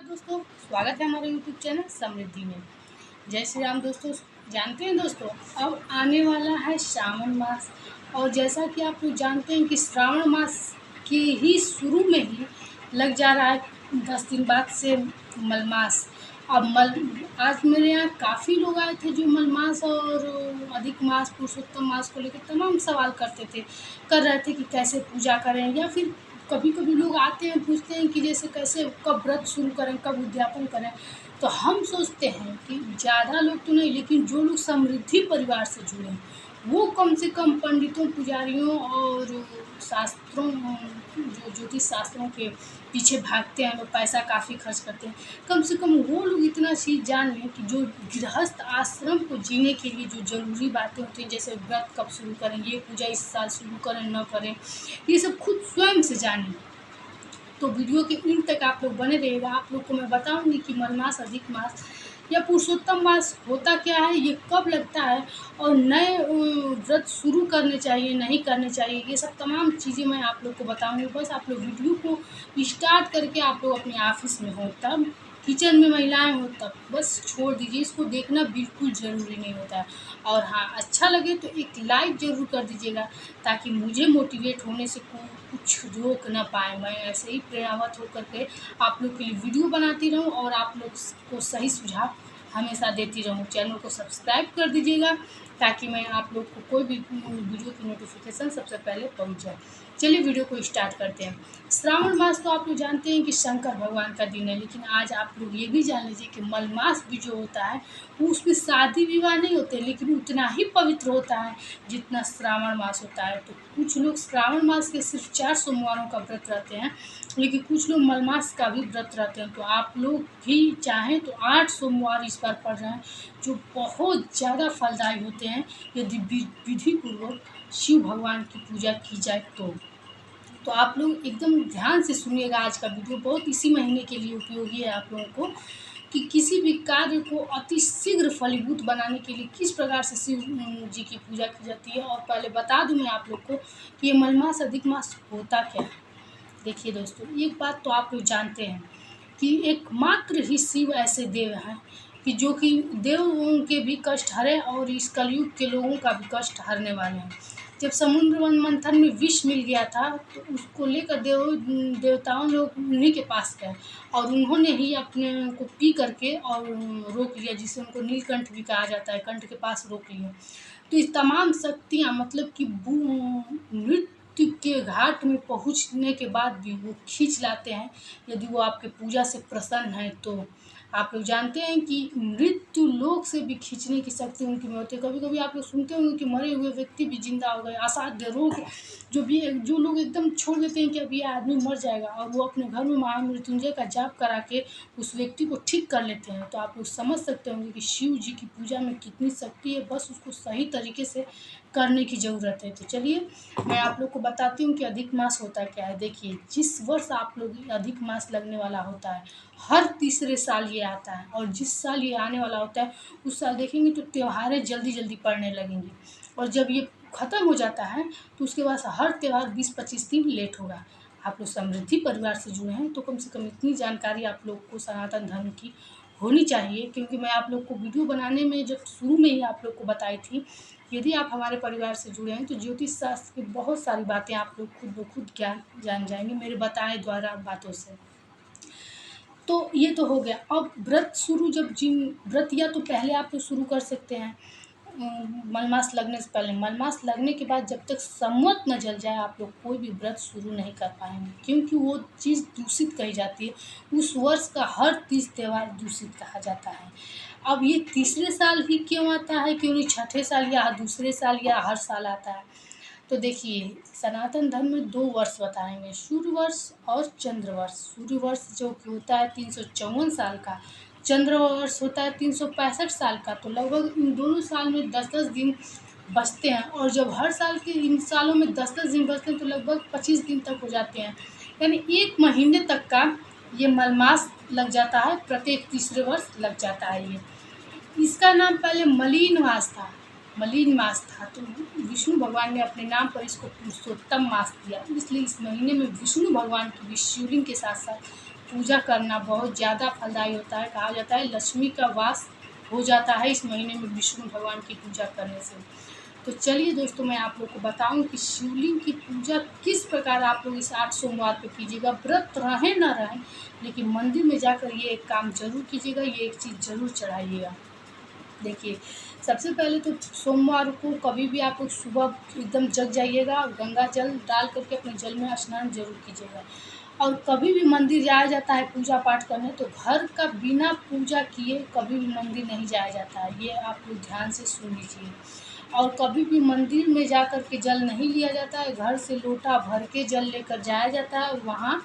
दोस्तों, स्वागत है हमारे यूट्यूब चैनल समृद्धि में। जय श्री राम दोस्तों। जानते हैं दोस्तों, अब आने वाला है श्रावण मास। और जैसा कि आप लोग जानते हैं कि श्रावण मास के ही शुरू में ही लग जा रहा है 10 दिन बाद से मलमास। अब आज मेरे यहाँ काफ़ी लोग आए थे जो मलमास और अधिक मास पुरुषोत्तम मास को लेकर तमाम सवाल कर रहे थे कि कैसे पूजा करें, या फिर कभी कभी लोग आते हैं पूछते हैं कि जैसे कैसे कब व्रत शुरू करें, कब उद्यापन करें। तो हम सोचते हैं कि ज़्यादा लोग तो नहीं, लेकिन जो लोग समृद्धि परिवार से जुड़े हैं वो कम से कम पंडितों, पुजारियों और शास्त्रों, जो ज्योतिष शास्त्रों के पीछे भागते हैं, लोग पैसा काफ़ी खर्च करते हैं, कम से कम वो लोग इतना चीज़ जान लें कि जो गृहस्थ आश्रम को जीने के लिए जो ज़रूरी बातें होती हैं, जैसे व्रत कब शुरू करें, ये पूजा इस साल शुरू करें न करें, ये सब खुद स्वयं से जानें। तो वीडियो के अंत तक आप लोग बने रहिएगा। आप लोग को मैं बताऊंगी कि मलमास, अधिक मास या पुरुषोत्तम मास होता क्या है, ये कब लगता है, और नए व्रत शुरू करने चाहिए नहीं करने चाहिए, ये सब तमाम चीज़ें मैं आप लोग को बताऊंगी। बस आप लोग वीडियो को स्टार्ट करके आप लोग अपने ऑफिस में हो तब, किचन में महिलाएं हो तब बस छोड़ दीजिए, इसको देखना बिल्कुल ज़रूरी नहीं होता है। और हाँ, अच्छा लगे तो एक लाइक ज़रूर कर दीजिएगा, ताकि मुझे मोटिवेट होने से कुछ रोक ना पाए। मैं ऐसे ही प्रेरणावत होकर के आप लोग के लिए वीडियो बनाती रहूं और आप लोग को सही सुझाव हमेशा देती रहूं। चैनल को सब्सक्राइब कर दीजिएगा ताकि मैं आप लोग को कोई भी वीडियो की नोटिफिकेशन सबसे पहले पहुंच जाए। चलिए वीडियो को स्टार्ट करते हैं। श्रावण मास तो आप लोग जानते हैं कि शंकर भगवान का दिन है, लेकिन आज आप लोग ये भी जान लीजिए कि मलमास भी जो होता है वो उसमें शादी विवाह नहीं होते, लेकिन उतना ही पवित्र होता है जितना श्रावण मास होता है। तो कुछ लोग श्रावण मास के सिर्फ 4 सोमवारों का व्रत रहते हैं, लेकिन कुछ लोग मलमास का भी व्रत रहते हैं। तो आप लोग भी चाहें तो 8 सोमवार इस बार पढ़ रहे हैं, जो बहुत ज़्यादा फलदायी होते हैं यदि विधि पूर्वक शिव भगवान की पूजा की जाए तो आप लोग एकदम ध्यान से सुनिएगा। आज का वीडियो बहुत इसी महीने के लिए उपयोगी है आप लोगों को, कि किसी भी कार्य को अति शीघ्र फलीभूत बनाने के लिए किस प्रकार से शिव जी की पूजा की जाती है। और पहले बता दूं मैं आप लोग को कि ये मलमास, अधिक मास होता क्या है। देखिए दोस्तों, एक बात तो आप लोग जानते हैं कि एकमात्र ही शिव ऐसे देव हैं कि जो कि देवों के भी कष्ट हरे और इस कलयुग के लोगों का भी कष्ट हरने वाले हैं। जब समुद्र मंथन में विष मिल गया था तो उसको लेकर देवताओं लोग उन्हीं के पास गए और उन्होंने ही अपने को पी करके और रोक लिया, जिसे उनको नीलकंठ भी कहा जाता है, कंठ के पास रोक लिया। तो इस तमाम शक्तियाँ मतलब कि मृत्यु के घाट में पहुँचने के बाद भी वो खींच लाते हैं, यदि वो आपके पूजा से प्रसन्न है तो। आप लोग जानते हैं कि मृत्यु लोक से भी खींचने की शक्ति उनकी में होती है। कभी कभी आप लोग सुनते होंगे कि मरे हुए व्यक्ति भी जिंदा हो गए, असाध्य रोग जो लोग एकदम छोड़ देते हैं कि अब ये आदमी मर जाएगा, और वो अपने घर में महामृत्युंजय का जाप करा के उस व्यक्ति को ठीक कर लेते हैं। तो आप लोग समझ सकते होंगे कि शिव जी की पूजा में कितनी शक्ति है, बस उसको सही तरीके से करने की ज़रूरत है। तो चलिए मैं आप लोग को बताती हूँ कि अधिक मास होता क्या है। देखिए, जिस वर्ष आप लोग अधिक मास लगने वाला होता है, हर तीसरे साल ये आता है, और जिस साल ये आने वाला होता है उस साल देखेंगे तो त्योहारें जल्दी जल्दी पड़ने लगेंगी, और जब ये ख़त्म हो जाता है तो उसके बाद हर त्यौहार 20-25 दिन लेट होगा। आप लोग समृद्धि परिवार से जुड़े हैं तो कम से कम इतनी जानकारी आप लोग को सनातन धर्म की होनी चाहिए, क्योंकि मैं आप लोग को वीडियो बनाने में जब शुरू में ही आप लोग को बताई थी, यदि आप हमारे परिवार से जुड़े हैं तो ज्योतिष शास्त्र की बहुत सारी बातें आप लोग खुद ब खुद ज्ञान जान जाएंगे मेरे बताए द्वारा बातों से। तो ये तो हो गया। अब व्रत शुरू, जब जिन व्रत या तो पहले आप लोग शुरू कर सकते हैं मलमास लगने से पहले। मलमास लगने के बाद जब तक संवत न जल जाए आप लोग कोई भी व्रत शुरू नहीं कर पाएंगे, क्योंकि वो चीज़ दूषित कही जाती है। उस वर्ष का हर तीज त्यौहार दूषित कहा जाता है। अब ये तीसरे साल ही क्यों आता है, क्यों नहीं छठे साल या दूसरे साल या हर साल आता है। तो देखिए, सनातन धर्म में 2 वर्ष बताएंगे, सूर्य वर्ष और चंद्र वर्ष। सूर्य वर्ष जो कि होता है 354 साल का, चंद्र वर्ष होता है 365 साल का। तो लगभग इन दोनों साल में 10-10 दिन बचते हैं, और जब हर साल के इन सालों में 10-10 दिन बचते हैं तो लगभग 25 दिन तक हो जाते हैं, यानी 1 महीने तक का ये मलमास लग जाता है। प्रत्येक तीसरे वर्ष लग जाता है ये। इसका नाम पहले मलीन मास था, मलीन मास था, तो विष्णु भगवान ने अपने नाम पर इसको पुरुषोत्तम मास दिया। इसलिए इस महीने में विष्णु भगवान की भी शिवलिंग के साथ साथ पूजा करना बहुत ज़्यादा फलदायी होता है। कहा जाता है लक्ष्मी का वास हो जाता है इस महीने में विष्णु भगवान की पूजा करने से। तो चलिए दोस्तों, मैं आप लोग को बताऊं कि शिवलिंग की पूजा किस प्रकार आप लोग इस 8 सोमवार पे कीजिएगा। व्रत रहें ना रहें, लेकिन मंदिर में जाकर ये एक काम जरूर कीजिएगा, ये एक चीज़ जरूर चढ़ाइएगा। देखिए, सबसे पहले तो सोमवार को कभी भी आप लोग सुबह एकदम जग जाइएगा और गंगा जल डाल करके अपने जल में स्नान जरूर कीजिएगा। और कभी भी मंदिर जाया जाता है पूजा पाठ करने, तो घर का बिना पूजा किए कभी भी मंदिर नहीं जाया जाता है, ये आप लोग ध्यान से सुन लीजिए। और कभी भी मंदिर में जा कर के जल नहीं लिया जाता है, घर से लोटा भर के जल लेकर जाया जाता है और वहाँ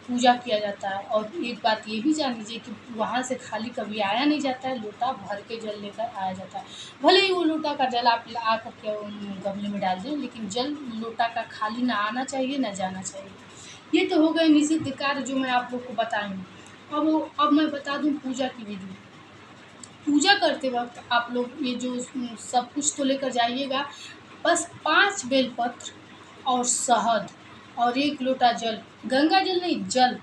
पूजा किया जाता है। और एक बात ये भी जान लीजिए कि वहाँ से खाली कभी आया नहीं जाता है, लोटा भर के जल लेकर आया जाता है। भले ही वो लोटा का जल आप ला कर के गमले में डाल दें, लेकिन जल लोटा का खाली ना आना चाहिए ना जाना चाहिए। ये तो हो गए निषिद्ध कार्य जो मैं आप लोग को बताई हूँ। अब मैं बता दूँ पूजा की विधि। पूजा करते वक्त आप लोग ये जो सब कुछ तो लेकर जाइएगा, बस 5 बेलपत्र और शहद और 1 लोटा जल, गंगा जल नहीं जल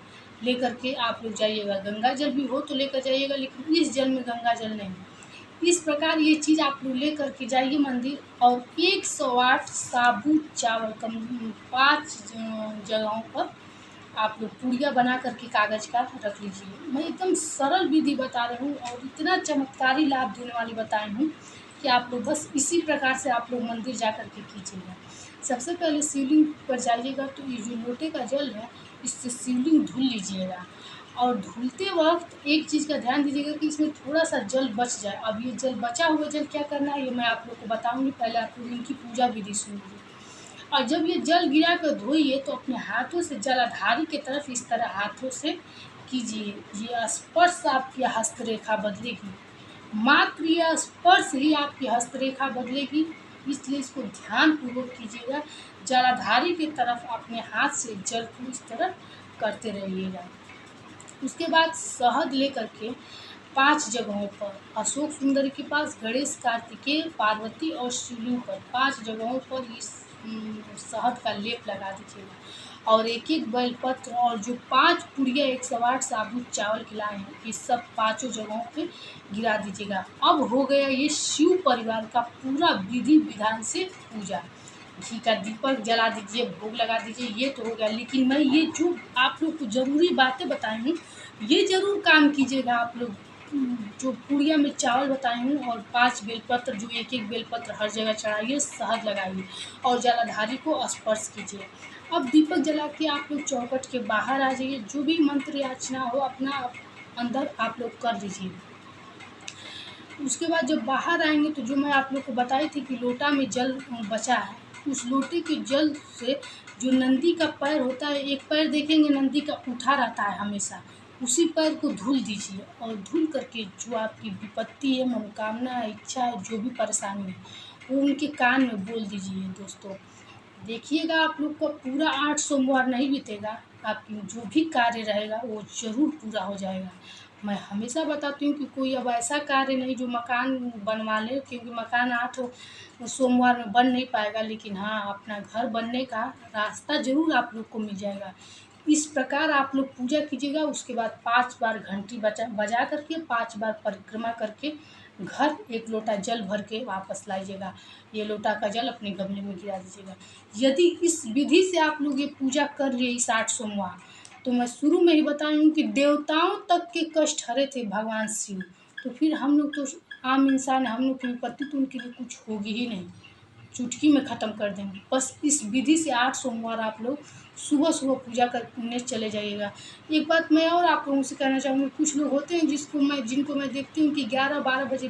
लेकर के आप लोग जाइएगा। गंगा जल भी हो तो लेकर जाइएगा, लेकिन इस जल में गंगा जल नहीं। इस प्रकार ये चीज़ आप लोग ले कर के जाइए मंदिर। और 108 साबुत चावल 5 जगहों पर आप लोग पूड़ियाँ बना करके कागज़ का रख लीजिए। मैं एकदम सरल विधि बता रही हूँ और इतना चमत्कारी लाभ देने वाली बताई हूँ कि आप लोग बस इसी प्रकार से आप लोग मंदिर जा कर के कीजिएगा। सबसे पहले शिवलिंग पर जाइएगा तो ये जो लोटे का जल है, इससे शिवलिंग धुल लीजिएगा। और धुलते वक्त एक चीज़ का ध्यान दीजिएगा कि इसमें थोड़ा सा जल बच जाए। अब ये जल बचा हुआ जल क्या करना है, ये मैं आप लोग को बताऊँगी। पहले आप लोग इनकी पूजा विधि सुन लीजिए। और जब ये जल गिरा कर धोइए तो अपने हाथों से जलाधारी की तरफ इस तरह हाथों से कीजिए। ये स्पर्श आपकी हस्तरेखा बदलेगी, मात्र ये स्पर्श ही आपकी हस्तरेखा बदलेगी, इसलिए इसको ध्यान पूर्वक कीजिएगा। जलाधारी की तरफ अपने हाथ से जल को इस तरह करते रहिएगा। उसके बाद शहद लेकर के 5 जगहों पर, अशोक सुंदरी के पास, गणेश, कार्तिकेय, पार्वती और शिवलिंग पर 5 जगहों पर इस शहद का लेप लगा दीजिएगा। और 1-1 बेलपत्र और जो 5 पुड़िया 108 साबुत चावल खिलाए हैं, ये सब 5 जगहों पे गिरा दीजिएगा। अब हो गया ये शिव परिवार का पूरा विधि विधान से पूजा। घी का दीपक जला दीजिए, भोग लगा दीजिए, ये तो हो गया। लेकिन मैं ये जो आप लोग को ज़रूरी बातें बताई हूँ, ये ज़रूर काम कीजिएगा आप लोग। जो पूड़िया में चावल बताई हूँ और 5 बेलपत्र, जो 1-1 बेलपत्र हर जगह चढ़ाइए, शहद लगाइए और जलाधारी को स्पर्श कीजिए। अब दीपक जला के आप लोग चौखट के बाहर आ जाइए। जो भी मंत्र याचना हो अपना अंदर आप लोग कर दीजिए। उसके बाद जब बाहर आएंगे तो जो मैं आप लोग को बताई थी कि लोटा में जल बचा है, उस लोटे के जल से जो नंदी का पैर होता है, एक पैर देखेंगे नंदी का उठा रहता है हमेशा, उसी पैर को धुल दीजिए। और धुल करके जो आपकी विपत्ति है, मनोकामना है, इच्छा है, जो भी परेशानी है, वो उनके कान में बोल दीजिए। दोस्तों देखिएगा, आप लोग का पूरा 8 सोमवार नहीं बीतेगा, आपकी जो भी कार्य रहेगा वो ज़रूर पूरा हो जाएगा। मैं हमेशा बताती हूँ कि कोई अब ऐसा कार्य नहीं जो मकान बनवा ले, क्योंकि मकान 8 सोमवार में बन नहीं पाएगा, लेकिन हाँ, अपना घर बनने का रास्ता ज़रूर आप लोग को मिल जाएगा। इस प्रकार आप लोग पूजा कीजिएगा। उसके बाद 5 बार घंटी बजा करके 5 बार परिक्रमा करके घर 1 लोटा जल भर के वापस लाइएगा। ये लोटा का जल अपने गमले में गिरा दीजिएगा। यदि इस विधि से आप लोग ये पूजा कर लिए इस 8 सोमवार, तो मैं शुरू में ही बताई हूँ कि देवताओं तक के कष्ट हरे थे भगवान शिव। तो फिर हम लोग तो आम इंसान, हम लोग की विपत्ति तो उनके लिए कुछ होगी ही नहीं, चुटकी में ख़त्म कर देंगे। बस इस विधि से 8 सोमवार आप लोग सुबह सुबह पूजा करने चले जाइएगा। एक बात मैं और आप लोगों से कहना चाहूँगी, कुछ लोग होते हैं जिनको मैं देखती हूँ कि 11-12 बजे